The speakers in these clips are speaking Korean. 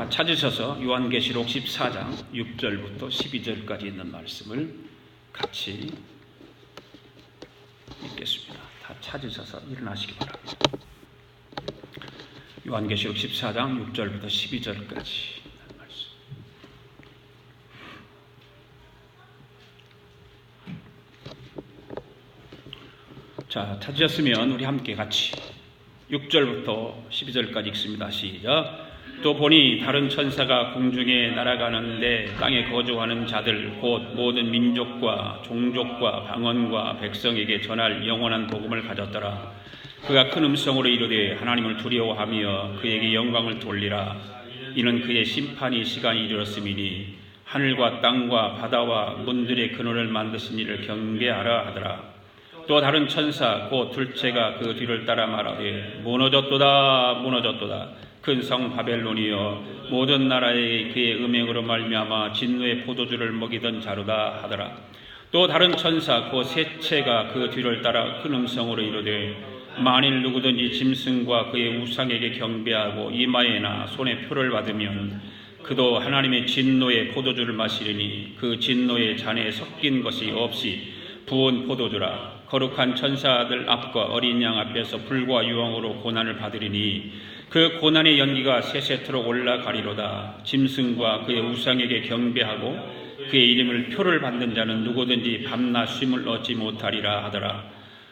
다 찾으셔서 요한계시록 14장 6절부터 12절까지 있는 말씀을 같이 읽겠습니다. 다 찾으셔서 일어나시기 바랍니다. 요한계시록 14장 6절부터 12절까지 말씀. 자, 찾으셨으면 우리 함께 같이 6절부터 12절까지 읽습니다. 시작. 또 보니 다른 천사가 공중에 날아가는데 땅에 거주하는 자들 곧 모든 민족과 종족과 방언과 백성에게 전할 영원한 복음을 가졌더라. 그가 큰 음성으로 이르되 하나님을 두려워하며 그에게 영광을 돌리라. 이는 그의 심판이 시간이 이르렀음이니 하늘과 땅과 바다와 문들의 근원을 만드신 이를 경배하라 하더라. 또 다른 천사 곧 둘째가 그 뒤를 따라 말하되 무너졌도다 무너졌도다. 큰 성 바벨론이여 모든 나라에 그의 음행으로 말미암아 진노의 포도주를 먹이던 자루다 하더라. 또 다른 천사 곧 셋째가 그 뒤를 따라 큰 음성으로 이르되 만일 누구든지 짐승과 그의 우상에게 경배하고 이마에나 손에 표를 받으면 그도 하나님의 진노의 포도주를 마시리니 그 진노의 잔에 섞인 것이 없이 부은 포도주라. 거룩한 천사들 앞과 어린 양 앞에서 불과 유황으로 고난을 받으리니 그 고난의 연기가 세세토록 올라가리로다. 짐승과 그의 우상에게 경배하고 그의 이름을 표를 받는 자는 누구든지 밤낮 쉼을 얻지 못하리라 하더라.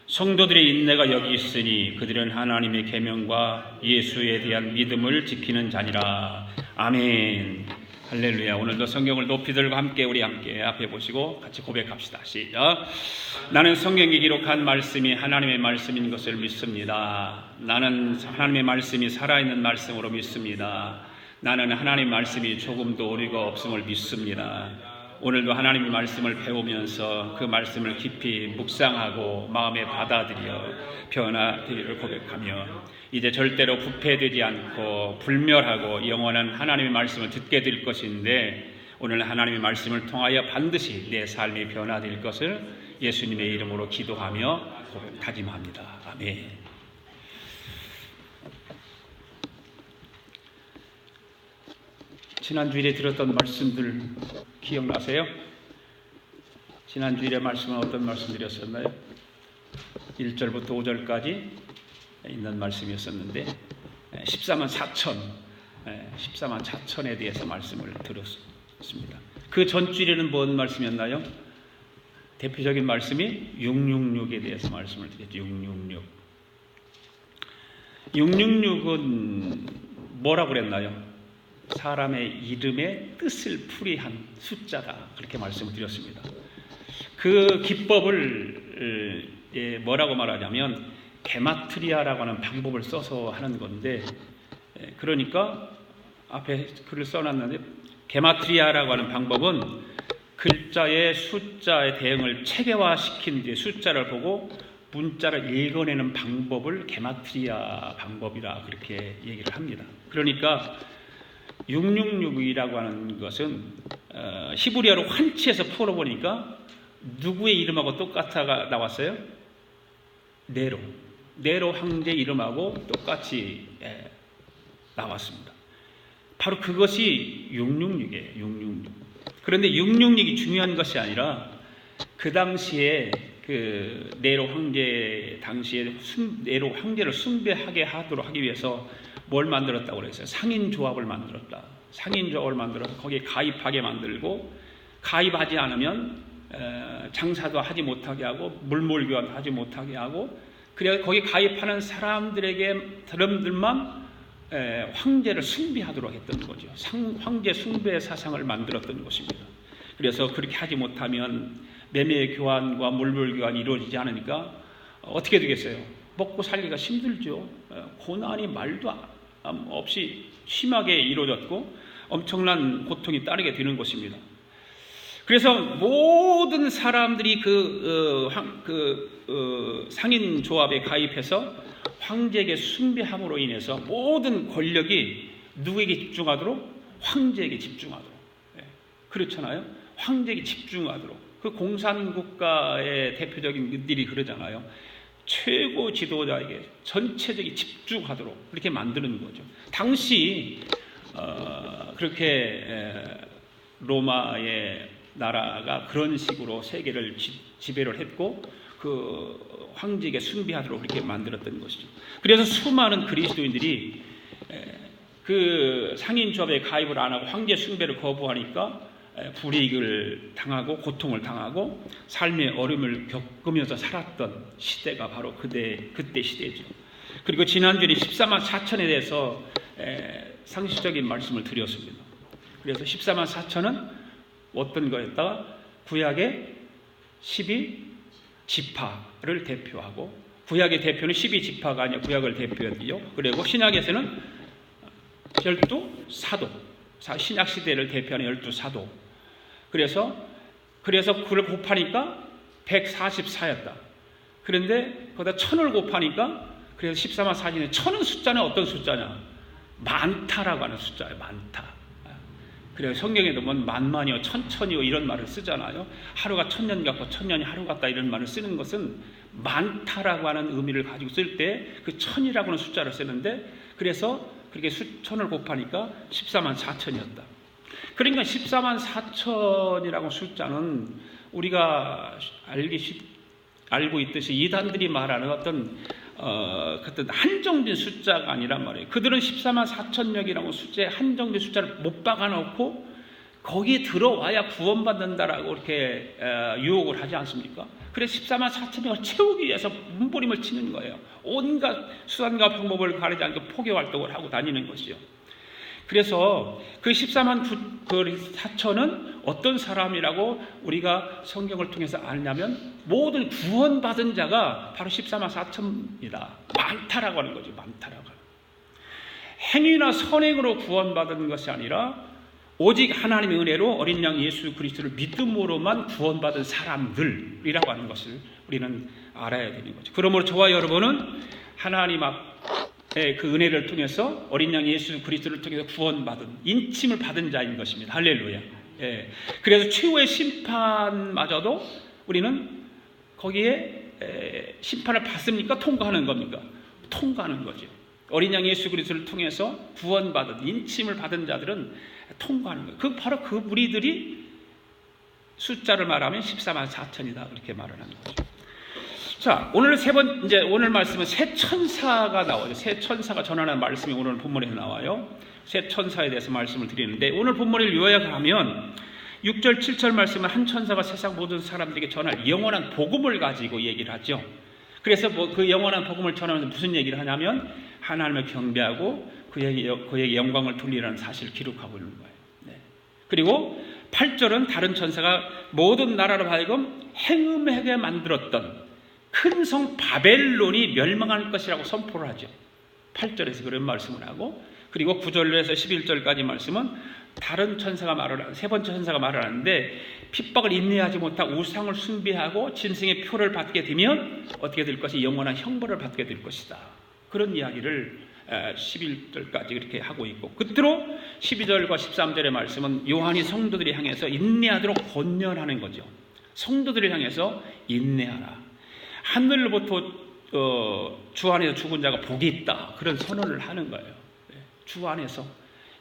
성도들의 인내가 여기 있으니 그들은 하나님의 계명과 예수에 대한 믿음을 지키는 자니라. 아멘. 할렐루야. 오늘도 성경을 높이 들고 우리 함께 앞에 보시고 같이 고백합시다. 시작. 나는 성경에 기록한 말씀이 하나님의 말씀인 것을 믿습니다. 나는 하나님의 말씀이 살아있는 말씀으로 믿습니다. 나는 하나님의 말씀이 조금도 오류가 없음을 믿습니다. 오늘도 하나님의 말씀을 배우면서 그 말씀을 깊이 묵상하고 마음에 받아들여 변화되기를 고백하며 이제 절대로 부패되지 않고 불멸하고 영원한 하나님의 말씀을 듣게 될 것인데 오늘 하나님의 말씀을 통하여 반드시 내 삶이 변화될 것을 예수님의 이름으로 기도하며 다짐합니다. 아멘. 지난주일에 들었던 말씀들 기억나세요? 지난주일의 말씀은 어떤 말씀 드렸었나요? 1절부터 5절까지 있는 말씀이었었는데 14만 4천에 대해서 말씀을 들었습니다. 그 전주일에는 뭔 말씀이었나요? 대표적인 말씀이 666에 대해서 말씀을 드렸죠. 666은 뭐라고 그랬나요? 사람의 이름의 뜻을 풀이한 숫자다. 그렇게 말씀을 드렸습니다. 그 기법을 뭐라고 말하냐면 게마트리아라고 하는 방법을 써서 하는 건데, 그러니까 앞에 글을 써놨는데 게마트리아라고 하는 방법은 글자의 숫자의 대응을 체계화시킨 뒤에 숫자를 보고 문자를 읽어내는 방법을 게마트리아 방법이라 그렇게 얘기를 합니다. 그러니까 666이라고 하는 것은 히브리어로 환치해서 풀어보니까 누구의 이름하고 똑같아 나왔어요? 네로 황제 이름하고 똑같이 나왔습니다. 바로 그것이 666이에요. 666. 그런데 666이 중요한 것이 아니라 그 당시에 그 네로 황제 당시에 네로 황제를 숭배하게 하도록 하기 위해서 뭘 만들었다고 그랬어요? 상인조합을 만들었다. 상인조합을 만들어서 거기에 가입하게 만들고 가입하지 않으면 장사도 하지 못하게 하고 물몰교환도 하지 못하게 하고 그래서 거기 가입하는 사람들만 황제를 숭배하도록 했던 거죠. 황제 숭배 사상을 만들었던 것입니다. 그래서 그렇게 하지 못하면 매매 교환과 물물 교환이 이루어지지 않으니까 어떻게 되겠어요? 먹고 살기가 힘들죠. 고난이 말도 없이 심하게 이루어졌고 엄청난 고통이 따르게 되는 것입니다. 그래서 모든 사람들이 상인 조합에 가입해서 황제에게 숭배함으로 인해서 모든 권력이 누구에게 집중하도록? 황제에게 집중하도록. 그렇잖아요. 황제에게 집중하도록. 그 공산국가의 대표적인 일들이 그러잖아요. 최고 지도자에게 전체적인 집중하도록 그렇게 만드는 거죠. 당시 그렇게 로마의 나라가 그런 식으로 세계를 지배를 했고 그 황제에게 숭배하도록 그렇게 만들었던 것이죠. 그래서 수많은 그리스도인들이 그 상인조합에 가입을 안 하고 황제 숭배를 거부하니까 불이익을 당하고 고통을 당하고 삶의 어려움을 겪으면서 살았던 시대가 바로 그때 시대죠. 그리고 지난주에 14만 4천에 대해서 상식적인 말씀을 드렸습니다. 그래서 14만 4천은 어떤 거였다? 구약의 12지파를 대표하고, 구약의 대표는 12지파가 아니라 구약을 대표했죠. 그리고 신약에서는 12사도, 신약 시대를 대표하는 12사도. 그래서 그걸 곱하니까 144였다. 그런데 거기다 1000을 곱하니까 그래서 14만 4천에 1000은 숫자는 어떤 숫자냐? 많다라고 하는 숫자예요. 많다. 그래서 성경에도 뭐 만만이요, 천천이요 이런 말을 쓰잖아요. 하루가 1000년 같고 1000년이 하루 같다 이런 말을 쓰는 것은 많다라고 하는 의미를 가지고 쓸 때 그 1000이라고 하는 숫자를 쓰는데, 그래서 그렇게 1000을 곱하니까 14만 4천이었다. 그러니까 14만 4천이라고 숫자는 우리가 알고 있듯이 이단들이 말하는 어떤 한정된 숫자가 아니란 말이에요. 그들은 14만 4천명이라고 숫자에 한정된 숫자를 못 박아놓고 거기에 들어와야 구원받는다라고 이렇게 유혹을 하지 않습니까? 그래서 14만 4천명을 채우기 위해서 몸부림을 치는 거예요. 온갖 수단과 방법을 가리지 않고 포교 활동을 하고 다니는 것이요. 그래서 그 14만 4천은 어떤 사람이라고 우리가 성경을 통해서 아느냐면 모든 구원받은 자가 바로 14만 4천입니다. 많다라고 하는 거죠. 많다라고. 행위나 선행으로 구원받은 것이 아니라 오직 하나님의 은혜로 어린 양 예수 그리스도를 믿음으로만 구원받은 사람들이라고 하는 것을 우리는 알아야 되는 거죠. 그러므로 저와 여러분은 하나님 앞에 그 은혜를 통해서 어린 양 예수 그리스도를 통해서 구원받은, 인침을 받은 자인 것입니다. 할렐루야. 예. 그래서 최후의 심판마저도 우리는 거기에 심판을 받습니까? 통과하는 겁니까? 통과하는 거죠. 어린 양 예수 그리스도를 통해서 구원받은, 인침을 받은 자들은 통과하는 거예요. 바로 그 무리들이 숫자를 말하면 14만 4천이다 그렇게 말을 하는 거죠. 자, 오늘 오늘 말씀은 새 천사가 나와요. 새 천사가 전하는 말씀이 오늘 본문에서 나와요. 새 천사에 대해서 말씀을 드리는데, 오늘 본문을 요약하면 6절, 7절 말씀은 한 천사가 세상 모든 사람들에게 전할 영원한 복음을 가지고 얘기를 하죠. 그래서 그 영원한 복음을 전하면서 무슨 얘기를 하냐면 하나님을 경배하고 그에게 영광을 돌리라는 사실을 기록하고 있는 거예요. 네. 그리고 8절은 다른 천사가 모든 나라로 하여금 행음하게 만들었던 큰 성 바벨론이 멸망할 것이라고 선포를 하죠. 8절에서 그런 말씀을 하고, 그리고 9절에서 11절까지 말씀은 다른 천사가 세 번째 천사가 말을 하는데, 핍박을 인내하지 못하고 우상을 숭배하고 짐승의 표를 받게 되면 어떻게 될 것이 영원한 형벌을 받게 될 것이다. 그런 이야기를 11절까지 이렇게 하고 있고, 끝으로 12절과 13절의 말씀은 요한이 성도들이 향해서 인내하도록 권면하는 거죠. 성도들을 향해서 인내하라. 하늘로부터 주 안에서 죽은 자가 복이 있다. 그런 선언을 하는 거예요. 주 안에서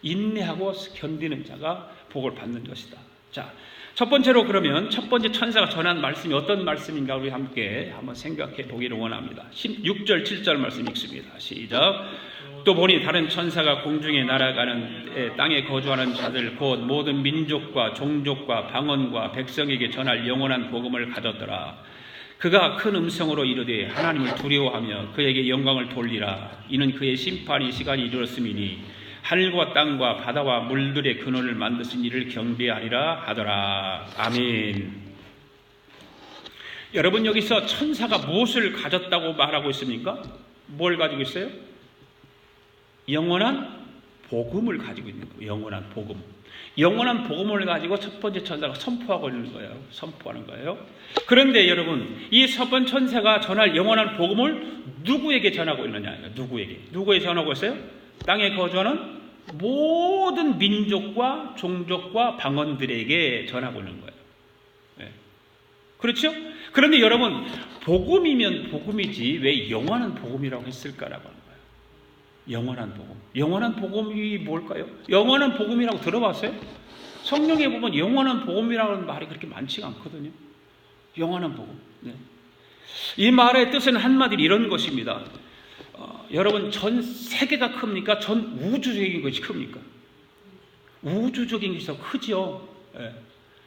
인내하고 견디는 자가 복을 받는 것이다. 자, 첫 번째로 그러면 첫 번째 천사가 전한 말씀이 어떤 말씀인가 우리 함께 한번 생각해 보기를 원합니다. 6절, 7절 말씀 읽습니다. 시작. 또 보니 다른 천사가 공중에 날아가는 땅에 거주하는 자들 곧 모든 민족과 종족과 방언과 백성에게 전할 영원한 복음을 가졌더라. 그가 큰 음성으로 이르되 하나님을 두려워하며 그에게 영광을 돌리라. 이는 그의 심판이 시간이 이르렀음이니 하늘과 땅과 바다와 물들의 근원을 만드신 이를 경배하리라 하더라. 아멘. 여러분, 여기서 천사가 무엇을 가졌다고 말하고 있습니까? 뭘 가지고 있어요? 영원한 복음을 가지고 있는 거예요. 영원한 복음. 영원한 복음을 가지고 첫 번째 천사가 선포하고 있는 거예요. 선포하는 거예요. 그런데 여러분, 이 첫 번째 천사가 전할 영원한 복음을 누구에게 전하고 있느냐? 누구에게 전하고 있어요? 땅에 거주하는 모든 민족과 종족과 방언들에게 전하고 있는 거예요. 네. 그렇죠? 그런데 여러분, 복음이면 복음이지 왜 영원한 복음이라고 했을까라고 하는 거예요. 영원한 복음. 영원한 복음이 뭘까요? 영원한 복음이라고 들어봤어요? 성경에 보면 영원한 복음이라는 말이 그렇게 많지가 않거든요. 영원한 복음. 네. 이 말의 뜻은 한마디로 이런 것입니다. 여러분, 전 세계가 큽니까? 전 우주적인 것이 큽니까? 우주적인 것이 더 크죠. 예.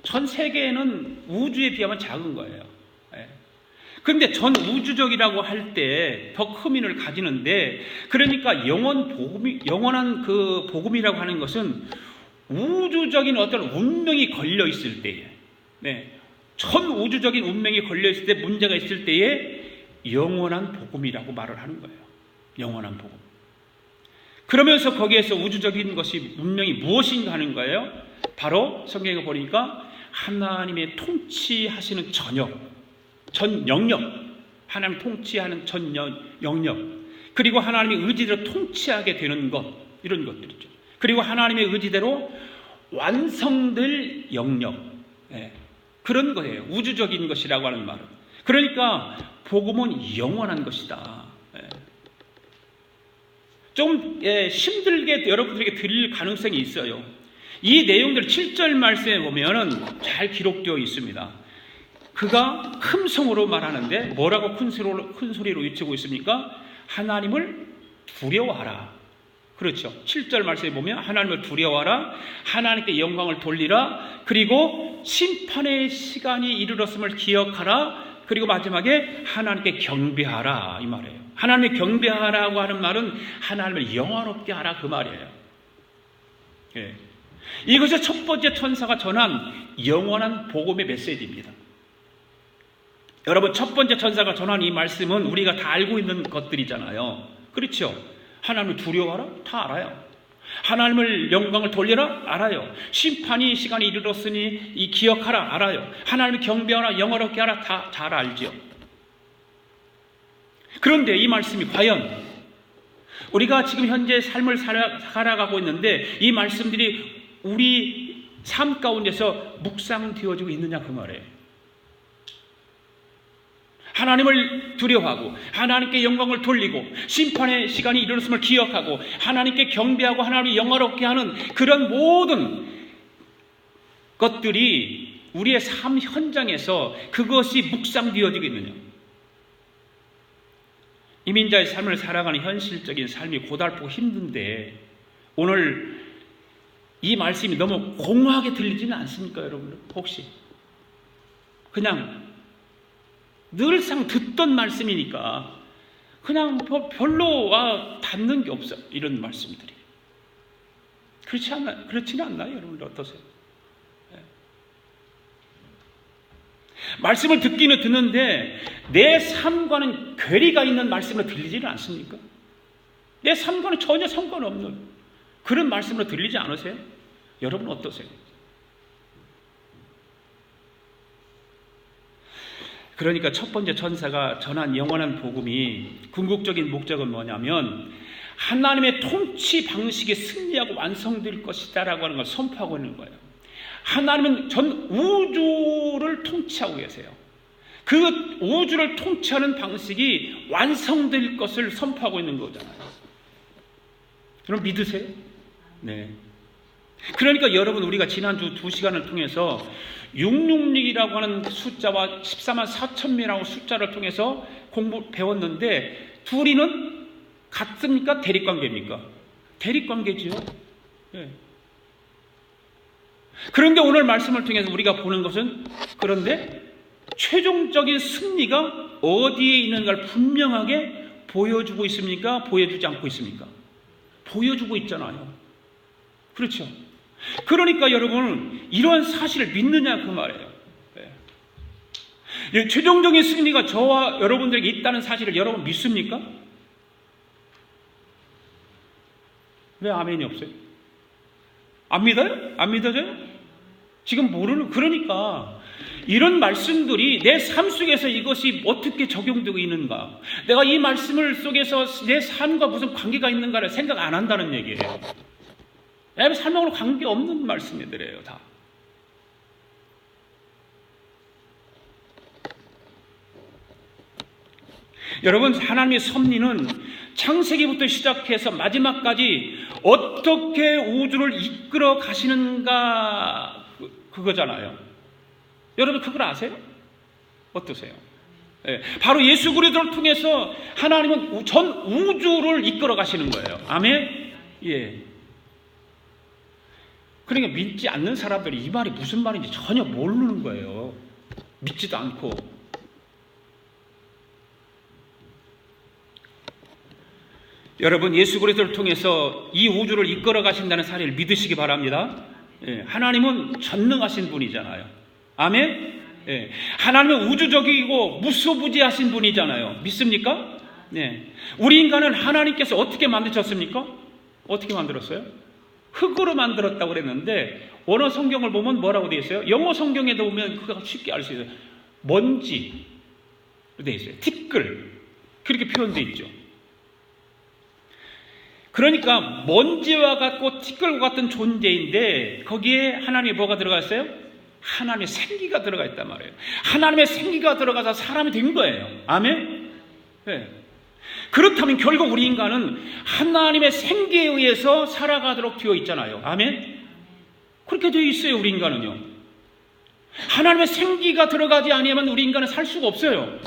전 세계는 우주에 비하면 작은 거예요. 예. 그런데 전 우주적이라고 할 때 더 큰 의미를 가지는데, 그러니까 영원한 그 복음이라고 하는 것은 우주적인 어떤 운명이 걸려 있을 때에, 네, 전 우주적인 운명이 걸려 있을 때, 문제가 있을 때에 영원한 복음이라고 말을 하는 거예요. 영원한 복음. 그러면서 거기에서 우주적인 것이 운명이 무엇인가 하는 거예요. 바로 성경에 보니까 하나님의 통치하시는 전 영역, 하나님 통치하는 전 영역, 그리고 하나님의 의지대로 통치하게 되는 것, 이런 것들이죠. 그리고 하나님의 의지대로 완성될 영역, 예, 그런 거예요. 우주적인 것이라고 하는 말은. 그러니까 복음은 영원한 것이다. 예. 좀 힘들게 여러분들에게 드릴 가능성이 있어요. 이 내용들 7절 말씀에 보면은 잘 기록되어 있습니다. 그가 흠성으로 말하는데 뭐라고 큰 소리로 외치고 있습니까? 하나님을 두려워하라. 그렇죠. 7절 말씀에 보면 하나님을 두려워하라, 하나님께 영광을 돌리라, 그리고 심판의 시간이 이르렀음을 기억하라, 그리고 마지막에 하나님께 경배하라, 이 말이에요. 하나님을 경배하라고 하는 말은 하나님을 영화롭게 하라, 그 말이에요. 예. 이것이 첫 번째 천사가 전한 영원한 복음의 메시지입니다. 여러분, 첫 번째 천사가 전한 이 말씀은 우리가 다 알고 있는 것들이잖아요. 그렇죠? 하나님을 두려워하라? 다 알아요. 하나님을 영광을 돌려라? 알아요. 심판이 시간이 이르렀으니 이 기억하라? 알아요. 하나님을 경배하라, 영화롭게 하라? 다 잘 알죠. 그런데 이 말씀이 과연 우리가 지금 현재 삶을 살아가고 있는데 이 말씀들이 우리 삶 가운데서 묵상되어지고 있느냐, 그 말이에요. 하나님을 두려워하고 하나님께 영광을 돌리고 심판의 시간이 이르렀음을 기억하고 하나님께 경배하고 하나님을 영화롭게 하는 그런 모든 것들이 우리의 삶 현장에서 그것이 묵상되어지고 있느냐. 이민자의 삶을 살아가는 현실적인 삶이 고달프고 힘든데 오늘 이 말씀이 너무 공허하게 들리지는 않습니까, 여러분? 혹시 그냥 늘상 듣던 말씀이니까 그냥 별로 닿는 게 없어, 이런 말씀들이. 그렇지는 않나요, 여러분들? 어떠세요? 네. 말씀을 듣기는 듣는데 내 삶과는 괴리가 있는 말씀으로 들리지는 않습니까? 내 삶과는 전혀 상관없는 그런 말씀으로 들리지 않으세요? 여러분 어떠세요? 그러니까 첫 번째 천사가 전한 영원한 복음이 궁극적인 목적은 뭐냐면 하나님의 통치 방식이 승리하고 완성될 것이다라고 하는 걸 선포하고 있는 거예요. 하나님은 전 우주를 통치하고 계세요. 그 우주를 통치하는 방식이 완성될 것을 선포하고 있는 거잖아요. 여러분 믿으세요? 네. 그러니까 여러분, 우리가 지난주 2시간을 통해서 666이라고 하는 숫자와 14만 4천 명이라고 숫자를 통해서 배웠는데 둘이는 같습니까? 대립관계입니까? 대립관계지요. 네. 그런데 오늘 말씀을 통해서 우리가 보는 것은, 그런데 최종적인 승리가 어디에 있는가를 분명하게 보여주고 있습니까? 보여주지 않고 있습니까? 보여주고 있잖아요. 그렇죠? 그러니까 여러분, 이러한 사실을 믿느냐, 그 말이에요. 네. 최종적인 승리가 저와 여러분들에게 있다는 사실을 여러분 믿습니까? 왜 아멘이 없어요? 안 믿어요? 안 믿어져요? 지금 그러니까 이런 말씀들이 내 삶 속에서 이것이 어떻게 적용되고 있는가, 내가 이 말씀을 속에서 내 삶과 무슨 관계가 있는가를 생각 안 한다는 얘기예요. 내 삶하고는 관계없는 말씀들이에요, 다. 여러분, 하나님의 섭리는 창세기부터 시작해서 마지막까지 어떻게 우주를 이끌어 가시는가 그거잖아요. 여러분 그걸 아세요? 어떠세요? 예, 바로 예수 그리스도를 통해서 하나님은 전 우주를 이끌어 가시는 거예요. 아멘? 예. 그러니까 믿지 않는 사람들이 이 말이 무슨 말인지 전혀 모르는 거예요. 믿지도 않고. 여러분 예수 그리스도를 통해서 이 우주를 이끌어 가신다는 사실을 믿으시기 바랍니다. 예, 하나님은 전능하신 분이잖아요. 아멘? 예, 하나님은 우주적이고 무소부지하신 분이잖아요. 믿습니까? 네. 우리 인간은 하나님께서 어떻게 만드셨습니까? 어떻게 만들었어요? 흙으로 만들었다고 그랬는데 원어 성경을 보면 뭐라고 되어 있어요? 영어 성경에도 보면 그거 쉽게 알 수 있어요. 먼지로 되어 있어요. 티끌 그렇게 표현되어 있죠. 그러니까 먼지와 같고 티끌과 같은 존재인데 거기에 하나님의 뭐가 들어가 있어요? 하나님의 생기가 들어가 있단 말이에요. 하나님의 생기가 들어가서 사람이 된 거예요. 아멘? 네. 그렇다면 결국 우리 인간은 하나님의 생기에 의해서 살아가도록 되어 있잖아요. 아멘? 그렇게 되어 있어요. 우리 인간은요. 하나님의 생기가 들어가지 아니하면 우리 인간은 살 수가 없어요.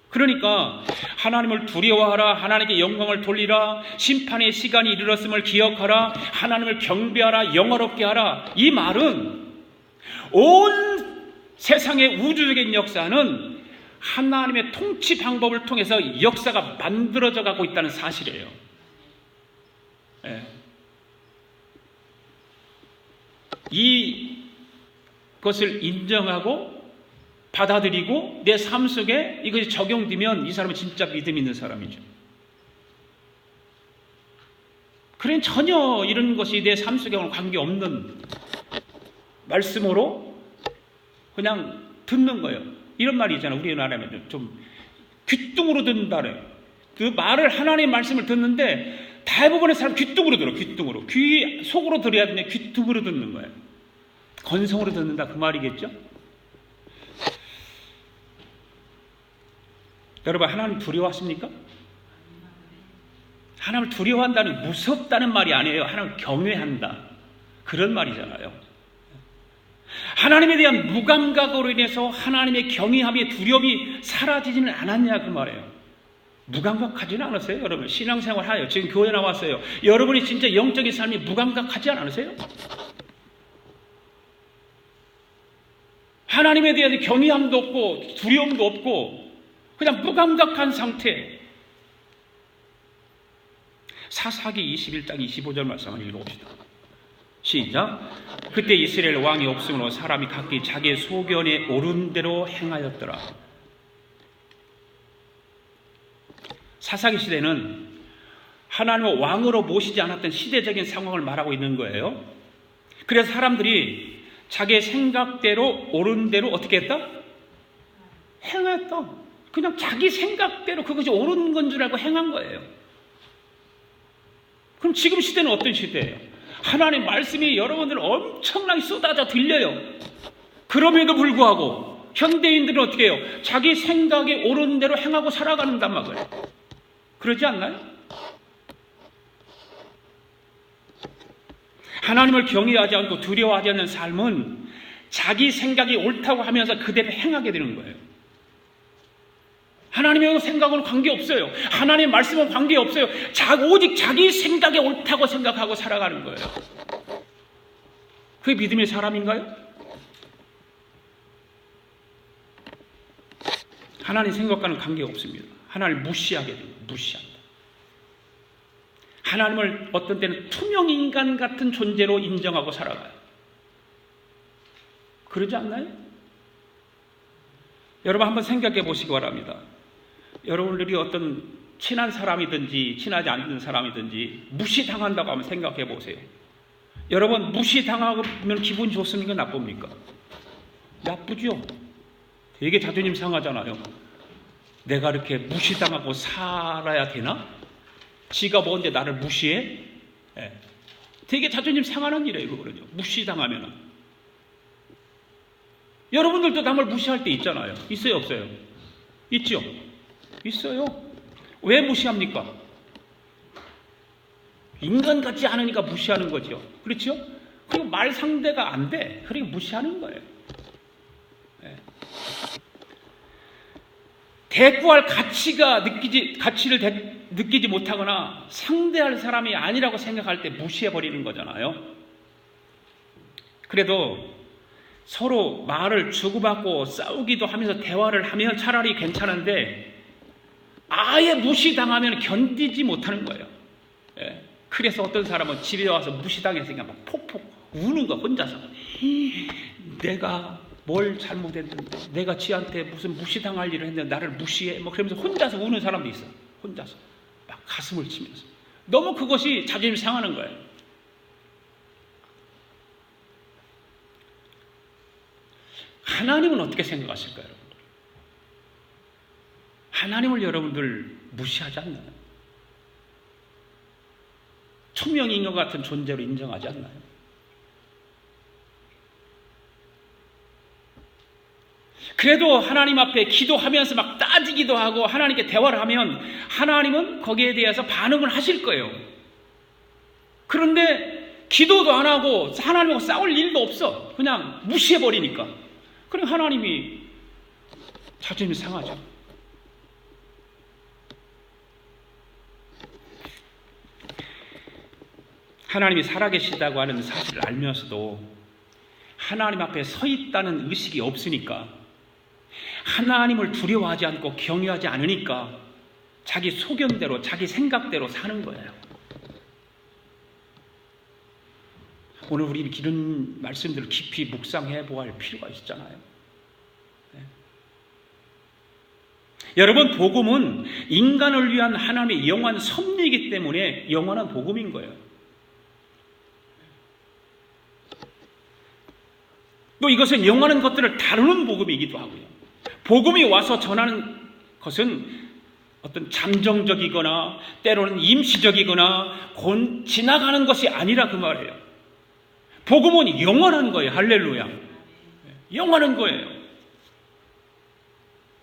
그러니까 하나님을 두려워하라, 하나님께 영광을 돌리라, 심판의 시간이 이르렀음을 기억하라, 하나님을 경배하라, 영화롭게 하라. 이 말은 온 세상의 우주적인 역사는 하나님의 통치 방법을 통해서 역사가 만들어져 가고 있다는 사실이에요. 예. 이것을 인정하고 받아들이고 내 삶 속에 이것이 적용되면 이 사람은 진짜 믿음 있는 사람이죠. 그런 전혀 이런 것이 내 삶 속에 관계없는 말씀으로 그냥 듣는 거예요. 이런 말이 있잖아요. 우리나라면 좀 귀뚱으로 듣는다래. 그 말을 하나님의 말씀을 듣는데 대부분의 사람 귀뚱으로 들어. 귀뚱으로. 귀 속으로 들어야 되는데 귀뚱으로 듣는 거예요. 건성으로 듣는다 그 말이겠죠? 여러분 하나님 두려워하십니까? 하나님을 두려워한다는 무섭다는 말이 아니에요. 하나님을 경외한다. 그런 말이잖아요. 하나님에 대한 무감각으로 인해서 하나님의 경외함의 두려움이 사라지지는 않았냐 그 말이에요. 무감각하지는 않으세요? 여러분 신앙생활 하요. 지금 교회 나왔어요. 여러분이 진짜 영적인 삶이 무감각하지 않으세요? 하나님에 대한 경외함도 없고 두려움도 없고 그냥 무감각한 상태. 사사기 21장 25절 말씀을 읽어봅시다. 시작. 그때 이스라엘 왕이 없으므로 사람이 각기 자기의 소견에 오른 대로 행하였더라. 사사기 시대는 하나님을 왕으로 모시지 않았던 시대적인 상황을 말하고 있는 거예요. 그래서 사람들이 자기의 생각대로 옳은 대로 어떻게 했다? 행했다. 그냥 자기 생각대로 그것이 옳은 건 줄 알고 행한 거예요. 그럼 지금 시대는 어떤 시대예요? 하나님 말씀이 여러분들 엄청나게 쏟아져 들려요. 그럼에도 불구하고 현대인들은 어떻게 해요? 자기 생각에 옳은 대로 행하고 살아가는단 말이에요. 그러지 않나요? 하나님을 경외하지 않고 두려워하지 않는 삶은 자기 생각이 옳다고 하면서 그대로 행하게 되는 거예요. 하나님의 생각은 관계없어요. 하나님의 말씀은 관계없어요. 오직 자기 생각이 옳다고 생각하고 살아가는 거예요. 그게 믿음의 사람인가요? 하나님 생각과는 관계없습니다. 하나님을 무시하게 됩니다. 무시한다. 하나님을 어떤 때는 투명인간 같은 존재로 인정하고 살아가요. 그러지 않나요? 여러분 한번 생각해 보시기 바랍니다. 여러분들이 어떤 친한 사람이든지 친하지 않는 사람이든지 무시당한다고 한번 생각해 보세요. 여러분 무시당하면 기분 좋습니까? 나쁩니까? 나쁘죠. 되게 자존심 상하잖아요. 내가 이렇게 무시당하고 살아야 되나? 지가 뭔데 나를 무시해? 네. 되게 자존심 상하는 일이에요. 그거는요. 무시당하면. 여러분들도 남을 무시할 때 있잖아요. 있어요 없어요? 있죠. 있어요. 왜 무시합니까? 인간 같지 않으니까 무시하는 거죠. 그렇죠? 그리고 말 상대가 안 돼. 그러니까 무시하는 거예요. 네. 대꾸할 가치를 느끼지 못하거나 상대할 사람이 아니라고 생각할 때 무시해버리는 거잖아요. 그래도 서로 말을 주고받고 싸우기도 하면서 대화를 하면 차라리 괜찮은데 아예 무시당하면 견디지 못하는 거예요. 예. 그래서 어떤 사람은 집에 와서 무시당했으니까 막 폭폭 우는 거 혼자서. 내가 뭘 잘못했는데, 내가 지한테 무슨 무시당할 일을 했는데 나를 무시해? 뭐 그러면서 혼자서 우는 사람도 있어. 혼자서 막 가슴을 치면서. 너무 그것이 자존심 상하는 거예요. 하나님은 어떻게 생각하실까요, 여러분들? 하나님을 여러분들 무시하지 않나요? 천명인간 같은 존재로 인정하지 않나요? 그래도 하나님 앞에 기도하면서 막 따지기도 하고 하나님께 대화를 하면 하나님은 거기에 대해서 반응을 하실 거예요. 그런데 기도도 안 하고 하나님하고 싸울 일도 없어. 그냥 무시해버리니까. 그럼 하나님이 자존심이 상하죠. 하나님이 살아계시다고 하는 사실을 알면서도 하나님 앞에 서 있다는 의식이 없으니까, 하나님을 두려워하지 않고 경외하지 않으니까 자기 소견대로 자기 생각대로 사는 거예요. 오늘 우리 이런 말씀들을 깊이 묵상해 보아야 할 필요가 있잖아요. 네. 여러분, 복음은 인간을 위한 하나님의 영원한 섭리이기 때문에 영원한 복음인 거예요. 또 이것은 영원한 것들을 다루는 복음이기도 하고요. 복음이 와서 전하는 것은 어떤 잠정적이거나 때로는 임시적이거나 곧 지나가는 것이 아니라 그 말이에요. 복음은 영원한 거예요. 할렐루야. 영원한 거예요.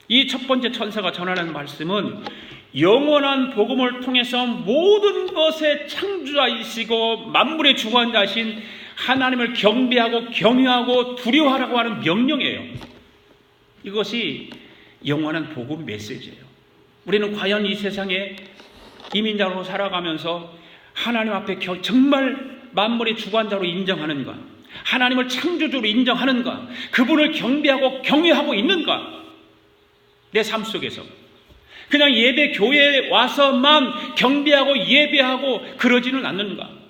이 첫 번째 천사가 전하는 말씀은 영원한 복음을 통해서 모든 것의 창조자이시고 만물의 주관자이신 하나님을 경배하고 경외하고 두려워하라고 하는 명령이에요. 이것이 영원한 복음 메시지예요. 우리는 과연 이 세상에 이민자로 살아가면서 하나님 앞에 정말 만물의 주관자로 인정하는가? 하나님을 창조주로 인정하는가? 그분을 경배하고 경외하고 있는가? 내 삶 속에서. 그냥 예배 교회에 와서만 경배하고 예배하고 그러지는 않는가?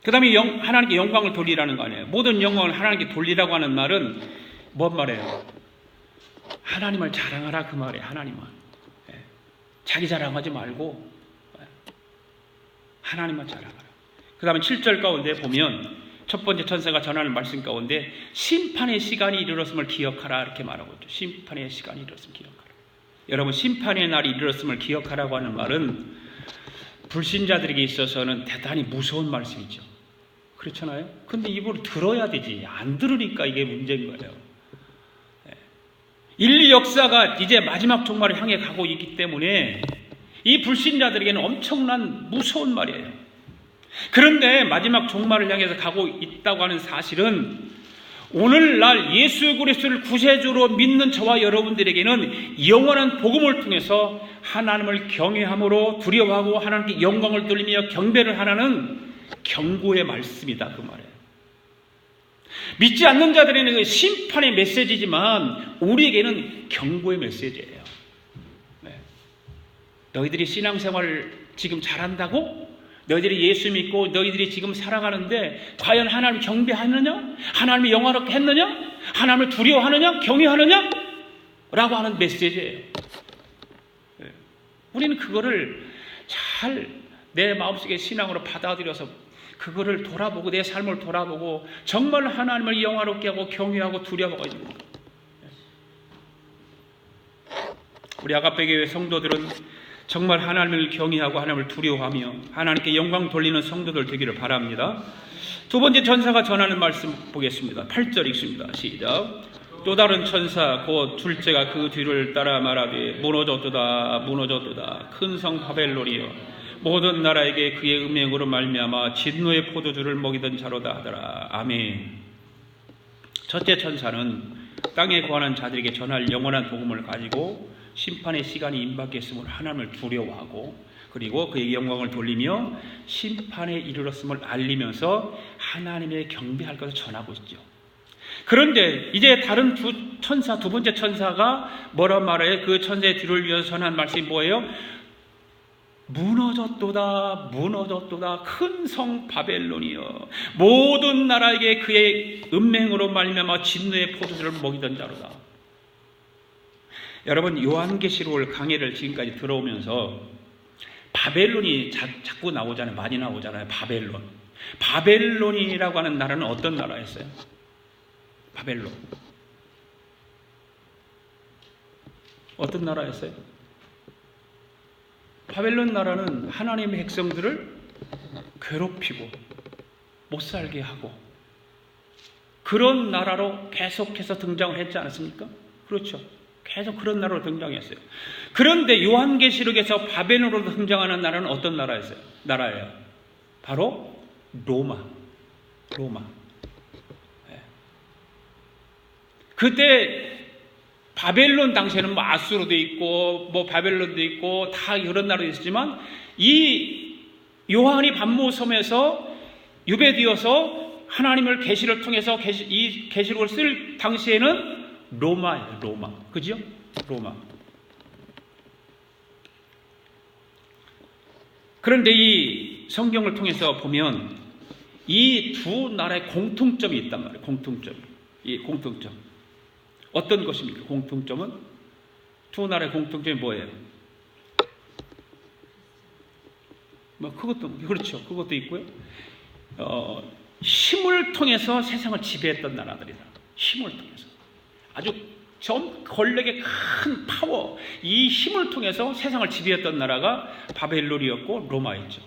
그 다음에 하나님께 영광을 돌리라는 거 아니에요. 모든 영광을 하나님께 돌리라고 하는 말은 뭔 말이에요? 하나님을 자랑하라 그 말이에요. 하나님은. 자기 자랑하지 말고 하나님만 자랑하라. 그 다음에 7절 가운데 보면 첫 번째 천사가 전하는 말씀 가운데 심판의 시간이 이르렀음을 기억하라 이렇게 말하고 있죠. 심판의 시간이 이르렀음을 기억하라. 여러분, 심판의 날이 이르렀음을 기억하라고 하는 말은 불신자들에게 있어서는 대단히 무서운 말씀이죠. 그렇잖아요? 근데 입으로 들어야 되지. 안 들으니까 이게 문제인 거예요. 인류 역사가 이제 마지막 종말을 향해 가고 있기 때문에 이 불신자들에게는 엄청난 무서운 말이에요. 그런데 마지막 종말을 향해서 가고 있다고 하는 사실은 오늘날 예수 그리스도를 구세주로 믿는 저와 여러분들에게는 영원한 복음을 통해서 하나님을 경외함으로 두려워하고 하나님께 영광을 돌리며 경배를 하라는 경고의 말씀이다 그 말이에요. 믿지 않는 자들에게는 심판의 메시지지만 우리에게는 경고의 메시지예요. 네. 너희들이 신앙생활을 지금 잘한다고? 너희들이 예수 믿고 너희들이 지금 살아가는데 과연 하나님을 경배하느냐? 하나님을 영화롭게 했느냐? 하나님을 두려워하느냐? 경외하느냐? 라고 하는 메시지예요. 우리는 그거를 잘 내 마음속에 신앙으로 받아들여서 그거를 돌아보고 내 삶을 돌아보고 정말 하나님을 영화롭게 하고 경외하고 두려워하고 있는 거예요. 우리 아가페 교회 성도들은 정말 하나님을 경외하고 하나님을 두려워하며 하나님께 영광 돌리는 성도들 되기를 바랍니다. 두 번째 천사가 전하는 말씀 보겠습니다. 8절 읽습니다. 시작. 또 다른 천사 곧 둘째가 그 뒤를 따라 말하되 무너졌도다 무너졌도다 큰 성 바벨론이여 모든 나라에게 그의 음행으로 말미암아 진노의 포도주를 먹이던 자로다 하더라. 아멘. 첫째 천사는 땅에 거하는 자들에게 전할 영원한 복음을 가지고 심판의 시간이 임박했음을 하나님을 두려워하고 그리고 그의 영광을 돌리며 심판에 이르렀음을 알리면서 하나님의 경배할 것을 전하고 있죠. 그런데 이제 다른 두 번째 천사가 뭐라 말해요? 그 천사의 뒤를 위해서 전한 말씀이 뭐예요? 무너졌도다 무너졌도다 큰 성 바벨론이여 모든 나라에게 그의 음행으로 말미암아 진노의 포도주를 먹이던 자로다. 여러분 요한계시록 강해를 지금까지 들어오면서 바벨론이 자꾸 나오잖아요. 많이 나오잖아요. 바벨론이라고 하는 나라는 어떤 나라였어요? 바벨론 어떤 나라였어요? 바벨론 나라는 하나님의 백성들을 괴롭히고 못살게 하고 그런 나라로 계속해서 등장을 했지 않았습니까? 그렇죠. 계속 그런 나라로 등장했어요. 그런데 요한계시록에서 바벨론으로 등장하는 나라는 어떤 나라예요? 바로 로마. 그때 바벨론 당시에는 뭐 아수르도 있고 뭐 바벨론도 있고 다 여러 나라도 있었지만 이 요한이 반모섬에서 유배되어서 하나님을 계시를 통해서 이 계시록을 쓸 당시에는 로마예요. 로마. 그죠? 로마. 그런데 이 성경을 통해서 보면 이 두 나라의 공통점이 있단 말이에요. 이 공통점. 어떤 것입니까? 공통점은? 두 나라의 공통점이 뭐예요? 그렇죠. 그것도 있고요. 힘을 통해서 세상을 지배했던 나라들이다. 힘을 통해서. 아주 권력의 큰 파워, 이 힘을 통해서 세상을 지배했던 나라가 바벨론이었고 로마였죠.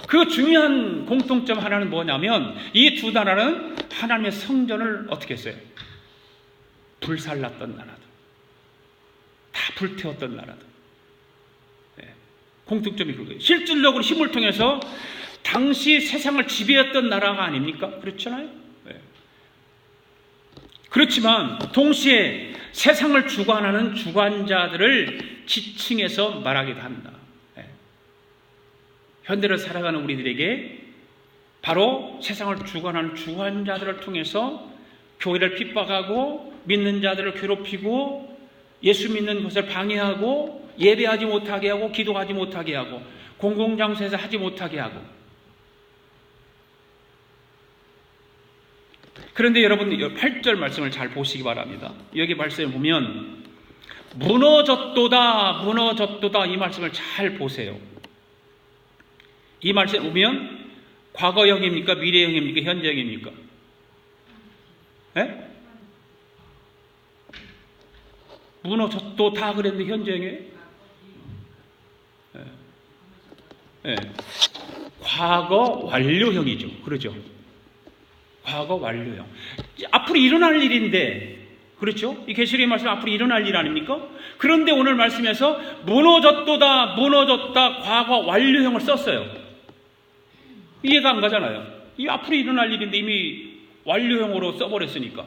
그 중요한 공통점 하나는 뭐냐면 이 두 나라는 하나님의 성전을 어떻게 했어요? 불살랐던 나라들. 다 불태웠던 나라들. 네. 공통점이 그거예요. 실질적으로 힘을 통해서 당시 세상을 지배했던 나라가 아닙니까? 그렇잖아요. 네. 그렇지만 동시에 세상을 주관하는 주관자들을 지칭해서 말하기도 한다. 네. 현대를 살아가는 우리들에게 바로 세상을 주관하는 주관자들을 통해서 교회를 핍박하고 믿는 자들을 괴롭히고 예수 믿는 것을 방해하고 예배하지 못하게 하고 기도하지 못하게 하고 공공장소에서 하지 못하게 하고. 그런데 여러분 8절 말씀을 잘 보시기 바랍니다. 여기 말씀을 보면 무너졌도다 무너졌도다 이 말씀을 잘 보세요. 이 말씀을 보면 과거형입니까? 미래형입니까? 현재형입니까? 예? 무너졌도다 그랬는데 현재형이에요? 예. 과거 완료형이죠. 그렇죠? 과거 완료형. 앞으로 일어날 일인데, 그렇죠? 이 계시록의 말씀 앞으로 일어날 일 아닙니까? 그런데 오늘 말씀에서 무너졌도다 무너졌다 과거 완료형을 썼어요. 이해가 안 가잖아요. 이 앞으로 일어날 일인데 이미 완료형으로 써버렸으니까.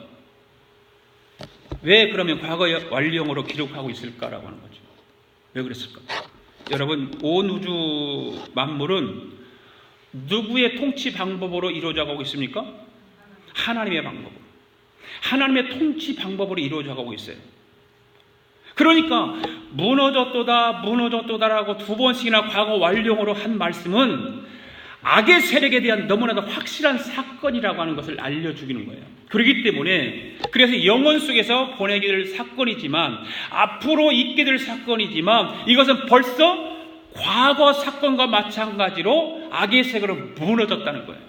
왜 그러면 과거 완료형으로 기록하고 있을까라고 하는 거죠. 왜 그랬을까? 여러분, 온 우주 만물은 누구의 통치 방법으로 이루어져 가고 있습니까? 하나님의 방법으로. 하나님의 통치 방법으로 이루어져 가고 있어요. 그러니까 무너졌도다 무너졌도다라고 두 번씩이나 과거 완료형으로 한 말씀은 악의 세력에 대한 너무나도 확실한 사건이라고 하는 것을 알려주기는 거예요. 그렇기 때문에 그래서 영혼 속에서 보내게 될 사건이지만 앞으로 있게 될 사건이지만 이것은 벌써 과거 사건과 마찬가지로 악의 세력으로 무너졌다는 거예요.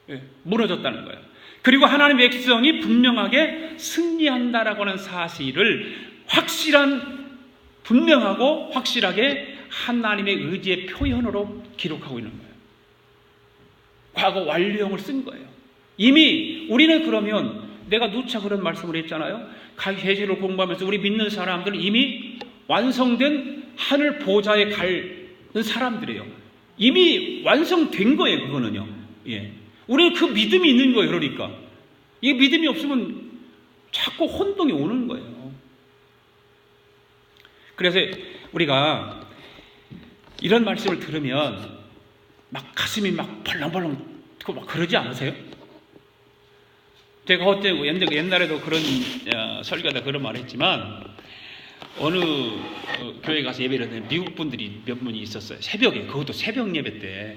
네, 무너졌다는 거예요. 그리고 하나님의 백성이 분명하게 승리한다라고 하는 사실을 확실한 분명하고 확실하게 하나님의 의지의 표현으로 기록하고 있는 거예요. 과거 완료형을 쓴 거예요. 이미 우리는 그러면 내가 누차 그런 말씀을 했잖아요. 계시를 공부하면서 우리 믿는 사람들은 이미 완성된 하늘 보좌에 가는 사람들이에요. 이미 완성된 거예요. 그거는요. 예. 우리는 그 믿음이 있는 거예요. 그러니까 이 믿음이 없으면 자꾸 혼동이 오는 거예요. 그래서 우리가 이런 말씀을 들으면 막 가슴이 막 벌렁벌렁 막 그러지 않으세요? 제가 어때 옛날에도 그런 설교하다 그런 말을 했지만 어느 교회 가서 예배를 했는데 미국 분들이 몇 분이 있었어요. 새벽에, 그것도 새벽 예배 때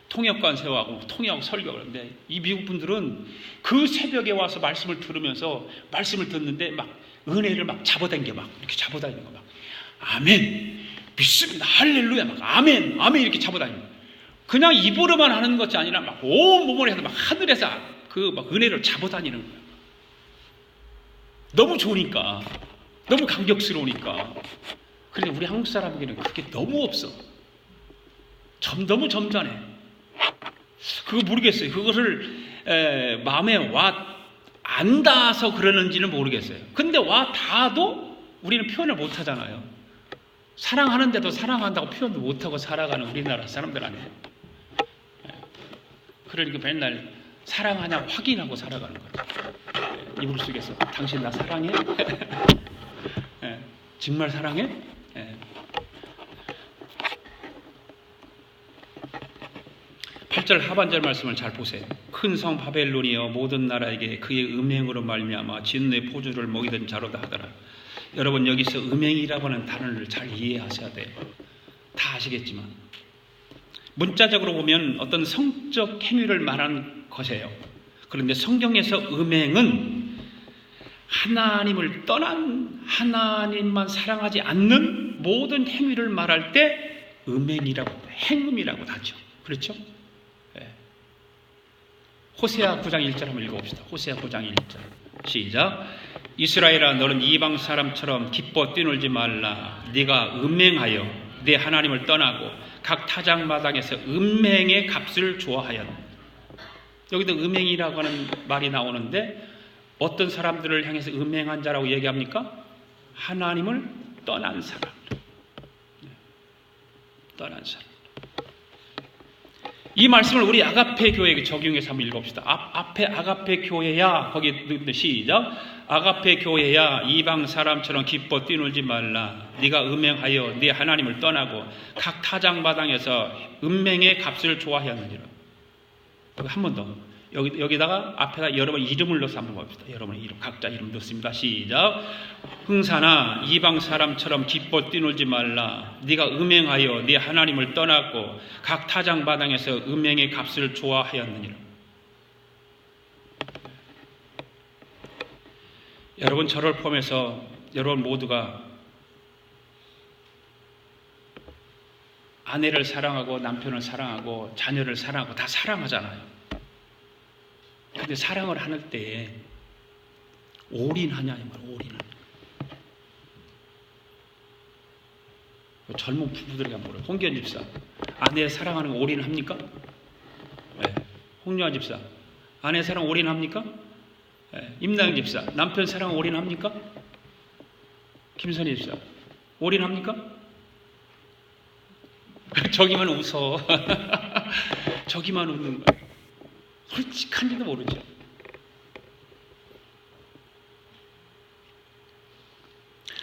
통역관 세워하고 통역 설교를 하는데 이 미국 분들은 그 새벽에 와서 말씀을 들으면서 말씀을 듣는데 막 은혜를 막 잡아당겨 막 이렇게 잡아다니는 거 막 아멘 믿습니다 할렐루야 막 아멘 아멘 이렇게 잡아다니는 거. 그냥 입으로만 하는 것이 아니라 막 온 몸을 해서 막 하늘에서 그 막 은혜를 잡아다니는 거예요. 너무 좋으니까, 너무 감격스러우니까. 그런데 우리 한국 사람에게는 그게 너무 없어. 너무 점잖해. 그거 모르겠어요. 그것을 마음에 와 안 닿아서 그러는지는 모르겠어요. 근데 와 닿아도 우리는 표현을 못 하잖아요. 사랑하는데도 사랑한다고 표현도 못하고 살아가는 우리나라 사람들 아니에요. 그러니까 맨날 사랑하냐 확인하고 살아가는 거예요. 이불 속에서 당신 나 사랑해? 정말 사랑해? 8절 하반절 말씀을 잘 보세요. 큰 성 바벨론이여 모든 나라에게 그의 음행으로 말미암아 진노의 포주를 먹이던 자로다 하더라. 여러분 여기서 음행이라고 하는 단어를 잘 이해하셔야 돼요. 다 아시겠지만 문자적으로 보면 어떤 성적 행위를 말하는 것이에요. 그런데 성경에서 음행은 하나님을 떠난 하나님만 사랑하지 않는 모든 행위를 말할 때 음행이라고 행음이라고 하죠. 그렇죠? 호세아 9장 1절 한번 읽어봅시다. 호세아 9장 1절 시작. 이스라엘아 너는 이방 사람처럼 기뻐 뛰놀지 말라. 네가 음행하여 네 하나님을 떠나고 각 타작마당에서 음행의 값을 좋아하였다. 여기도 음행이라고 하는 말이 나오는데 어떤 사람들을 향해서 음행한 자라고 얘기합니까? 하나님을 떠난 사람. 떠난 사람. 이 말씀을 우리 아가페 교회에 적용해서 한번 읽어봅시다. 앞에 아가페 교회야 거기 시작. 아가페 교회야 이방 사람처럼 기뻐 뛰놀지 말라. 네가 음행하여 네 하나님을 떠나고 각 타작마당에서 음행의 값을 좋아하였느니라. 한 번 더. 여기다가 앞에다 여러분 이름을 넣어서 한번 봅시다. 여러분 이름 각자 이름 넣습니다. 시작. 흥사나 이방 사람처럼 기뻐 뛰놀지 말라. 네가 음행하여 네 하나님을 떠나고 각 타작마당에서 음행의 값을 좋아하였느니라. 여러분 저를 포함해서 여러분 모두가 아내를 사랑하고 남편을 사랑하고 자녀를 사랑하고 다 사랑하잖아요. 근데 사랑을 할 때에 올인하냐 이 말, 올인하냐. 젊은 부부들에게 한번 물어요. 홍기현 집사, 아내 사랑하는 거 올인합니까? 네. 홍유아 집사, 아내 사랑 올인합니까? 네. 임나영 집사, 남편 사랑 올인합니까? 김선희 집사, 올인합니까? 저기만 웃어. 저기만 웃는 거야. 솔직한지도 모르죠.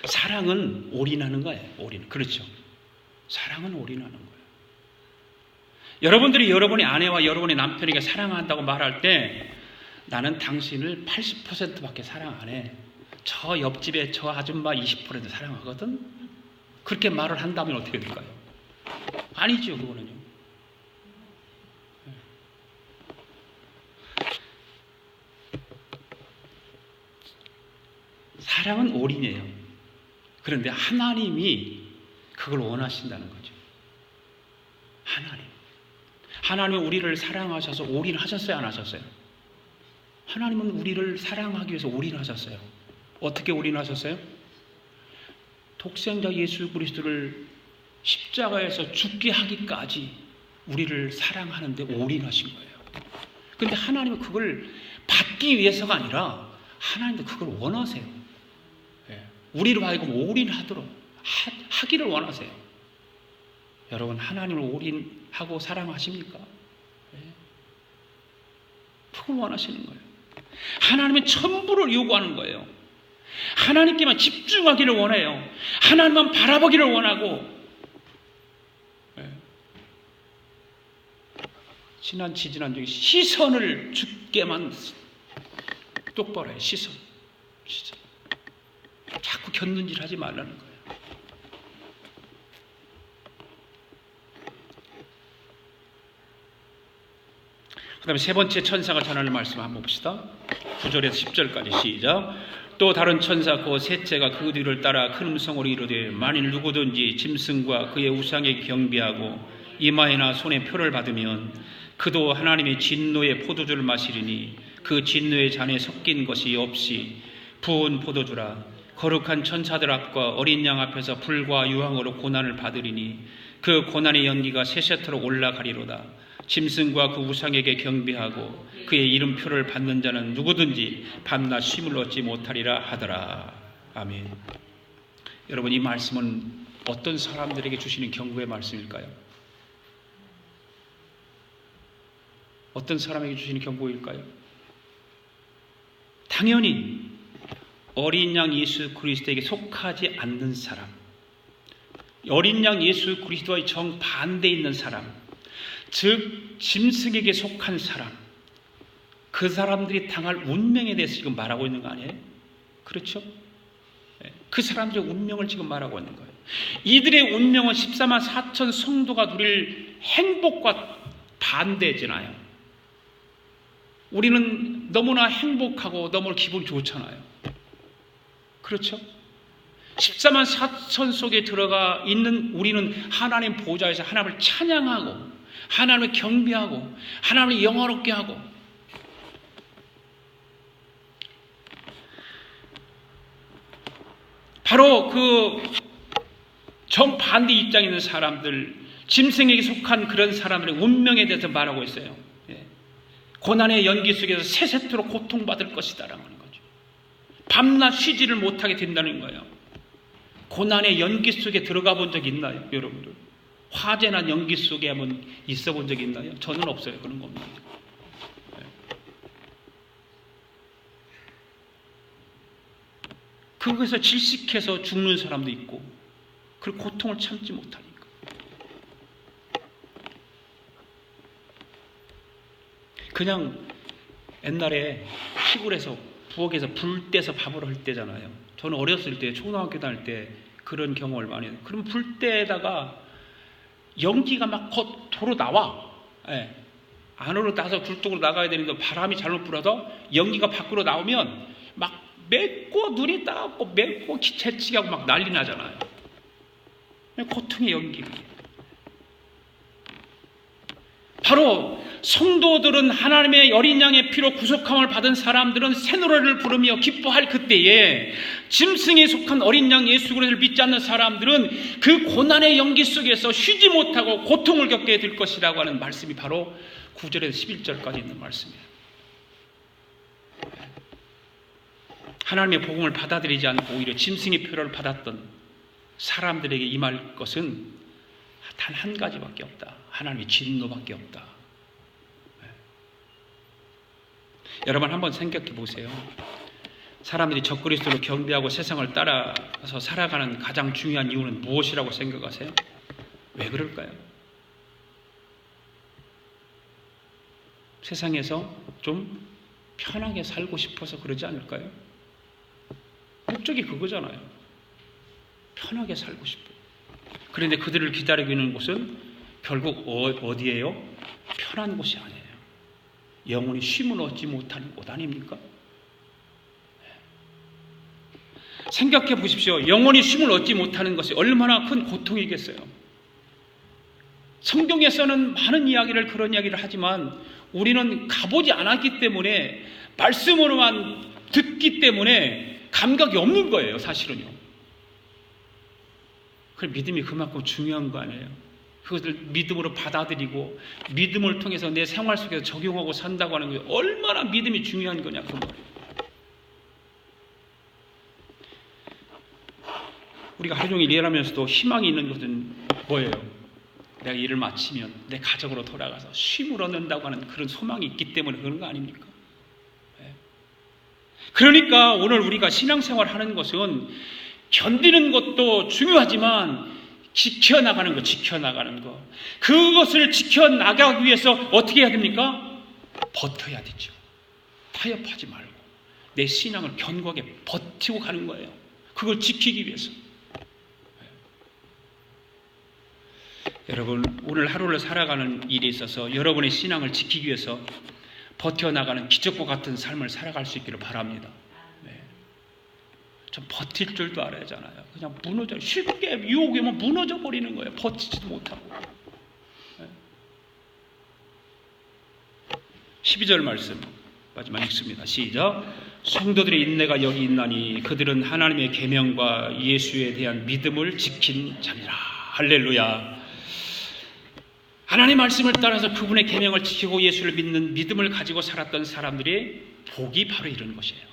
사랑은 올인하는 거예요. 올인. 그렇죠. 사랑은 올인하는 거예요. 여러분들이 여러분의 아내와 여러분의 남편에게 사랑한다고 말할 때 나는 당신을 80%밖에 사랑 안 해. 저 옆집에 저 아줌마 20% 사랑하거든. 그렇게 말을 한다면 어떻게 될까요? 아니죠. 그거는요. 사랑은 올인이에요. 그런데 하나님이 그걸 원하신다는 거죠. 하나님은 우리를 사랑하셔서 올인하셨어요? 안 하셨어요? 하나님은 우리를 사랑하기 위해서 올인하셨어요. 어떻게 올인하셨어요? 독생자 예수 그리스도를 십자가에서 죽게 하기까지 우리를 사랑하는데 올인하신 거예요. 그런데 하나님은 그걸 받기 위해서가 아니라 하나님도 그걸 원하세요. 우리로 하여금 올인하도록 하기를 원하세요. 여러분, 하나님을 올인하고 사랑하십니까? 그걸 원하시는 거예요. 하나님은 천부를 요구하는 거예요. 하나님께만 집중하기를 원해요. 하나님만 바라보기를 원하고, 지난주 시선을 주께만 똑바로 해요. 시선. 자꾸 견눈질 하지 말라는 거예요. 그 다음에 세 번째 천사가 전하는 말씀 한번 봅시다. 9절에서 10절까지 시작. 또 다른 천사 그 셋째가 그 뒤를 따라 큰 음성으로 이르되 만일 누구든지 짐승과 그의 우상에 경배하고 이마에나 손에 표를 받으면 그도 하나님의 진노의 포도주를 마시리니 그 진노의 잔에 섞인 것이 없이 부은 포도주라. 거룩한 천사들 앞과 어린 양 앞에서 불과 유황으로 고난을 받으리니 그 고난의 연기가 세세토록 올라가리로다. 짐승과 그 우상에게 경배하고 그의 이름표를 받는 자는 누구든지 밤낮 쉼을 얻지 못하리라 하더라. 아멘. 여러분, 이 말씀은 어떤 사람들에게 주시는 경고의 말씀일까요? 어떤 사람에게 주시는 경고일까요? 당연히 어린 양 예수 그리스도에게 속하지 않는 사람, 어린 양 예수 그리스도와의 정반대에 있는 사람, 즉 짐승에게 속한 사람, 그 사람들이 당할 운명에 대해서 지금 말하고 있는 거 아니에요? 그렇죠? 그 사람들의 운명을 지금 말하고 있는 거예요. 이들의 운명은 14만 4천 성도가 누릴 행복과 반대잖아요. 우리는 너무나 행복하고 너무 기분 좋잖아요. 그렇죠? 14만 4천 속에 들어가 있는 우리는 하나님 보좌에서 하나님을 찬양하고 하나님을 경배하고 하나님을 영화롭게 하고, 바로 그 정반대 입장에 있는 사람들, 짐승에게 속한 그런 사람들의 운명에 대해서 말하고 있어요. 고난의 연기 속에서 세세토록 고통받을 것이다라는 거죠. 밤낮 쉬지를 못하게 된다는 거예요. 고난의 연기 속에 들어가 본 적 있나요, 여러분들? 화재나 연기 속에 한번 있어 본 적이 있나요? 저는 없어요. 그런 거 없는데. 그것에서 질식해서 죽는 사람도 있고, 그 고통을 참지 못하니까. 그냥 옛날에 시골에서 부엌에서 불 떼서 밥을 할 때잖아요. 저는 어렸을 때 초등학교 다닐 때 그런 경험을 많이 해요. 그럼 불 때에다가 연기가 막 도로 나와. 안으로 나서 불 쪽으로 나가야 되는데 바람이 잘못 불어서 연기가 밖으로 나오면 막 맵고 눈이 따갑고 맵고 재치기 하고 막 난리 나잖아요. 고통의 연기. 바로 성도들은 하나님의 어린 양의 피로 구속함을 받은 사람들은 새 노래를 부르며 기뻐할 그때에 짐승에 속한 어린 양 예수 그리스도를 믿지 않는 사람들은 그 고난의 연기 속에서 쉬지 못하고 고통을 겪게 될 것이라고 하는 말씀이 바로 9절에서 11절까지 있는 말씀이에요. 하나님의 복음을 받아들이지 않고 오히려 짐승의 표를 받았던 사람들에게 임할 것은 단 한 가지밖에 없다. 하나님의 진노밖에 없다. 여러분 한번 생각해 보세요. 사람들이 적그리스도를 경배하고 세상을 따라서 살아가는 가장 중요한 이유는 무엇이라고 생각하세요? 왜 그럴까요? 세상에서 좀 편하게 살고 싶어서 그러지 않을까요? 목적이 그거잖아요. 편하게 살고 싶어요. 그런데 그들을 기다리고 있는 곳은 결국 어디예요? 편한 곳이 아니에요. 영원히 쉼을 얻지 못하는 곳 아닙니까? 생각해 보십시오. 영원히 쉼을 얻지 못하는 것이 얼마나 큰 고통이겠어요. 성경에서는 많은 이야기를 그런 이야기를 하지만 우리는 가보지 않았기 때문에 말씀으로만 듣기 때문에 감각이 없는 거예요. 사실은요. 그 믿음이 그만큼 중요한 거 아니에요? 그것을 믿음으로 받아들이고 믿음을 통해서 내 생활 속에서 적용하고 산다고 하는 게 얼마나 믿음이 중요한 거냐 그 말이에요. 우리가 하루 종일 일하면서도 희망이 있는 것은 뭐예요? 내가 일을 마치면 내 가정으로 돌아가서 쉼을 얻는다고 하는 그런 소망이 있기 때문에 그런 거 아닙니까? 그러니까 오늘 우리가 신앙생활 하는 것은 견디는 것도 중요하지만 지켜나가는 거. 그것을 지켜나가기 위해서 어떻게 해야 됩니까? 버텨야 되죠. 타협하지 말고 내 신앙을 견고하게 버티고 가는 거예요. 그걸 지키기 위해서. 여러분, 오늘 하루를 살아가는 일에 있어서 여러분의 신앙을 지키기 위해서 버텨나가는 기적과 같은 삶을 살아갈 수 있기를 바랍니다. 네. 좀 버틸 줄도 알아야 하잖아요. 그냥 쉽게 유혹이 오면 무너져 버리는 거예요. 버티지도 못하고. 네. 12절 말씀 마지막 읽습니다. 시작. 성도들의 인내가 여기 있나니 그들은 하나님의 계명과 예수에 대한 믿음을 지킨 자니라. 할렐루야. 하나님의 말씀을 따라서 그분의 계명을 지키고 예수를 믿는 믿음을 가지고 살았던 사람들의 복이 바로 이런 것이에요.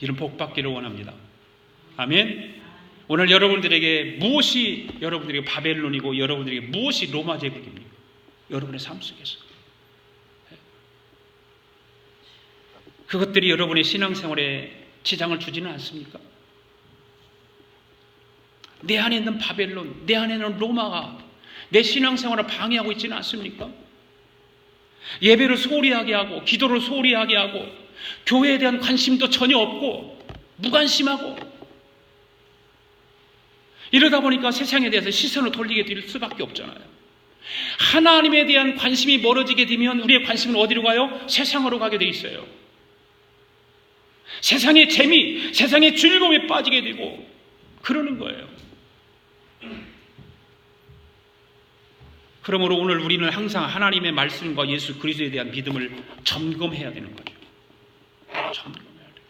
이런 복 받기를 원합니다. 아멘. 오늘 여러분들에게 무엇이 여러분들에게 바벨론이고 여러분들에게 무엇이 로마 제국입니까? 여러분의 삶 속에서 그것들이 여러분의 신앙생활에 지장을 주지는 않습니까? 내 안에 있는 바벨론, 내 안에 있는 로마가 내 신앙생활을 방해하고 있지는 않습니까? 예배를 소홀히 하게 하고 기도를 소홀히 하게 하고 교회에 대한 관심도 전혀 없고 무관심하고 이러다 보니까 세상에 대해서 시선을 돌리게 될 수밖에 없잖아요. 하나님에 대한 관심이 멀어지게 되면 우리의 관심은 어디로 가요? 세상으로 가게 돼 있어요. 세상의 재미, 세상의 즐거움에 빠지게 되고 그러는 거예요. 그러므로 오늘 우리는 항상 하나님의 말씀과 예수 그리스도에 대한 믿음을 점검해야 되는 거죠. 점검해야 돼요.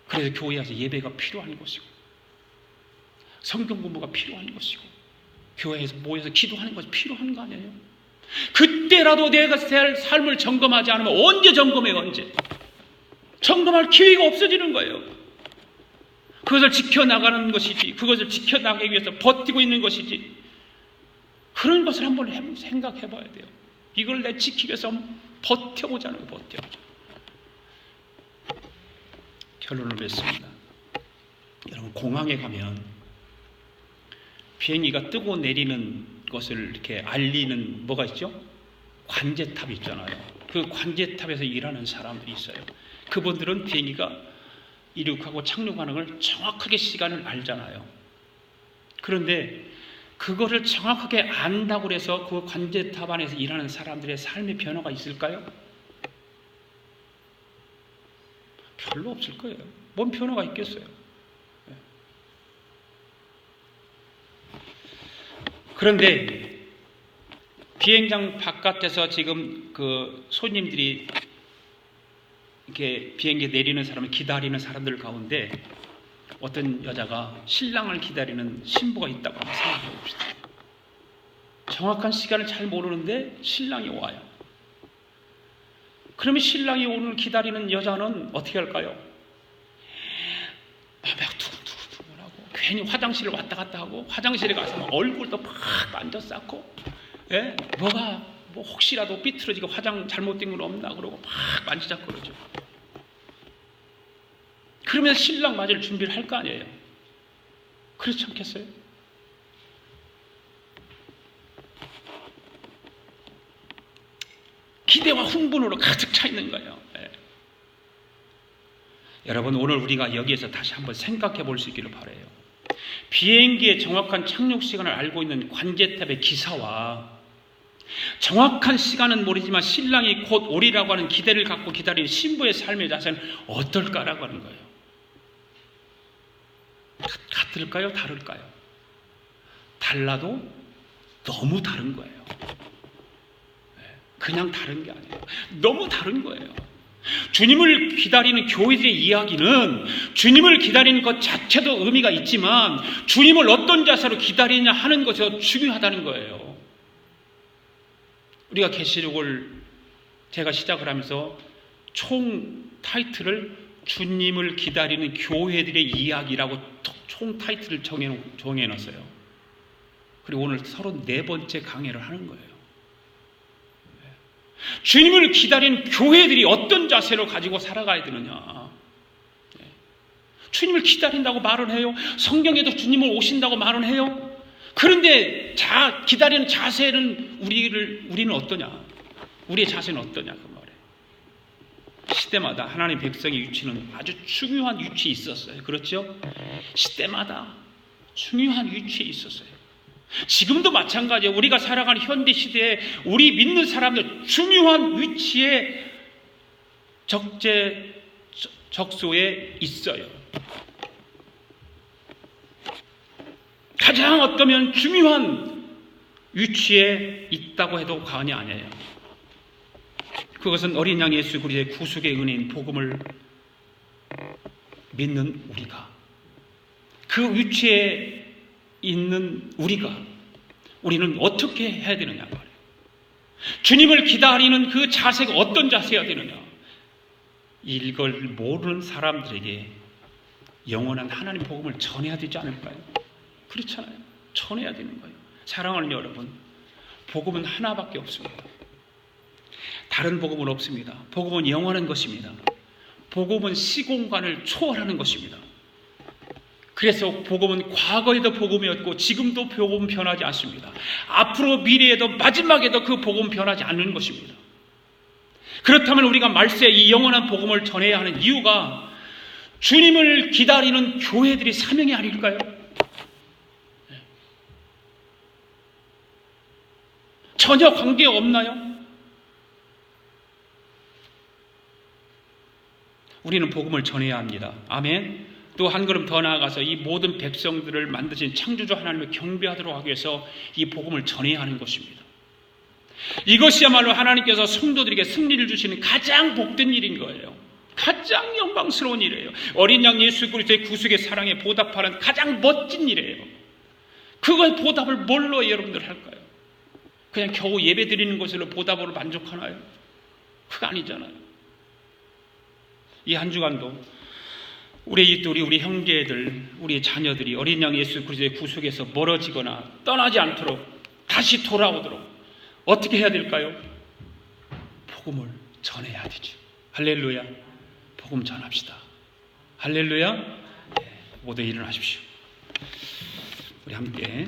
그래서 교회에서 예배가 필요한 것이고 성경 공부가 필요한 것이고 교회에서 모여서 기도하는 것이 필요한 거 아니에요? 그때라도 내가 살 삶을 점검하지 않으면 언제 점검해요? 언제? 점검할 기회가 없어지는 거예요. 그것을 지켜나가는 것이지 그것을 지켜나가기 위해서 버티고 있는 것이지 그런 것을 한번 생각해 봐야 돼요. 이걸 내 지키기 위해서 버텨보자는 거예요. 버텨보자. 결론을 맺습니다. 여러분 공항에 가면 비행기가 뜨고 내리는 것을 이렇게 알리는 뭐가 있죠? 관제탑 있잖아요. 그 관제탑에서 일하는 사람들이 있어요. 그분들은 비행기가 이륙하고 착륙하는 걸 정확하게 시간을 알잖아요. 그런데 그거를 정확하게 안다고 해서 그 관제탑 안에서 일하는 사람들의 삶의 변화가 있을까요? 별로 없을 거예요. 뭔 변화가 있겠어요? 그런데 비행장 바깥에서 지금 그 손님들이 이렇게 비행기 내리는 사람을 기다리는 사람들 가운데 어떤 여자가 신랑을 기다리는 신부가 있다고 한번 생각해 봅시다. 정확한 시간을 잘 모르는데 신랑이 와요. 그러면 신랑이 오늘 기다리는 여자는 어떻게 할까요? 막 두근두근하고 괜히 화장실을 왔다 갔다 하고 화장실에 가서 얼굴도 막 만져 쌓고 뭐가 뭐 혹시라도 삐뚤어지고 화장 잘못된 건 없나 그러고 막 만지작 그러죠. 그러면 신랑 맞을 준비를 할 거 아니에요. 그렇지 않겠어요? 기대와 흥분으로 가득 차 있는 거예요. 여러분 오늘 우리가 여기에서 다시 한번 생각해 볼 수 있기를 바라요. 비행기의 정확한 착륙 시간을 알고 있는 관제탑의 기사와 정확한 시간은 모르지만 신랑이 곧 오리라고 하는 기대를 갖고 기다리는 신부의 삶의 자세는 어떨까라고 하는 거예요. 같을까요? 다를까요? 달라도 너무 다른 거예요. 그냥 다른 게 아니에요. 너무 다른 거예요. 주님을 기다리는 교회들의 이야기는 주님을 기다리는 것 자체도 의미가 있지만 주님을 어떤 자세로 기다리냐 하는 것이 더 중요하다는 거예요. 우리가 계시록을 제가 시작을 하면서 총 타이틀을 주님을 기다리는 교회들의 이야기라고 총 타이틀을 정해놨어요. 그리고 오늘 34번째 강해를 하는 거예요. 주님을 기다리는 교회들이 어떤 자세로 가지고 살아가야 되느냐. 주님을 기다린다고 말은 해요. 성경에도 주님을 오신다고 말은 해요. 그런데 기다리는 자세는 우리는 어떠냐? 우리의 자세는 어떠냐 그 말이에요. 시대마다 하나님의 백성의 위치는 아주 중요한 위치에 있었어요. 그렇죠? 시대마다 중요한 위치에 있었어요. 지금도 마찬가지예요. 우리가 살아가는 현대 시대에 우리 믿는 사람들 중요한 위치에 적소에 있어요. 가장 어쩌면 중요한 위치에 있다고 해도 과언이 아니에요. 그것은 어린 양 예수 그리스도의 구속의 은혜인 복음을 믿는 우리가, 그 위치에 있는 우리는 어떻게 해야 되느냐 말이에요. 주님을 기다리는 그 자세가 어떤 자세가 되느냐. 이걸 모르는 사람들에게 영원한 하나님 복음을 전해야 되지 않을까요? 그렇잖아요. 전해야 되는 거예요. 사랑하는 여러분, 복음은 하나밖에 없습니다. 다른 복음은 없습니다. 복음은 영원한 것입니다. 복음은 시공간을 초월하는 것입니다. 그래서 복음은 과거에도 복음이었고 지금도 복음은 변하지 않습니다. 앞으로 미래에도 마지막에도 그 복음은 변하지 않는 것입니다. 그렇다면 우리가 말세 이 영원한 복음을 전해야 하는 이유가 주님을 기다리는 교회들의 사명이 아닐까요? 전혀 관계가 없나요? 우리는 복음을 전해야 합니다. 아멘. 또 한 걸음 더 나아가서 이 모든 백성들을 만드신 창조주 하나님을 경배하도록 하기 위해서 이 복음을 전해야 하는 것입니다. 이것이야말로 하나님께서 성도들에게 승리를 주시는 가장 복된 일인 거예요. 가장 영광스러운 일이에요. 어린 양 예수 그리스도의 구속의 사랑에 보답하는 가장 멋진 일이에요. 그거의 보답을 뭘로 여러분들 할까요? 그냥 겨우 예배 드리는 것으로 보답으로 만족하나요? 그거 아니잖아요. 이 한 주간도 우리 형제들, 우리 자녀들이 어린 양 예수 그리스도의 구속에서 멀어지거나 떠나지 않도록 다시 돌아오도록 어떻게 해야 될까요? 복음을 전해야 되죠. 할렐루야. 복음 전합시다. 할렐루야. 모두 일어나십시오. 우리 함께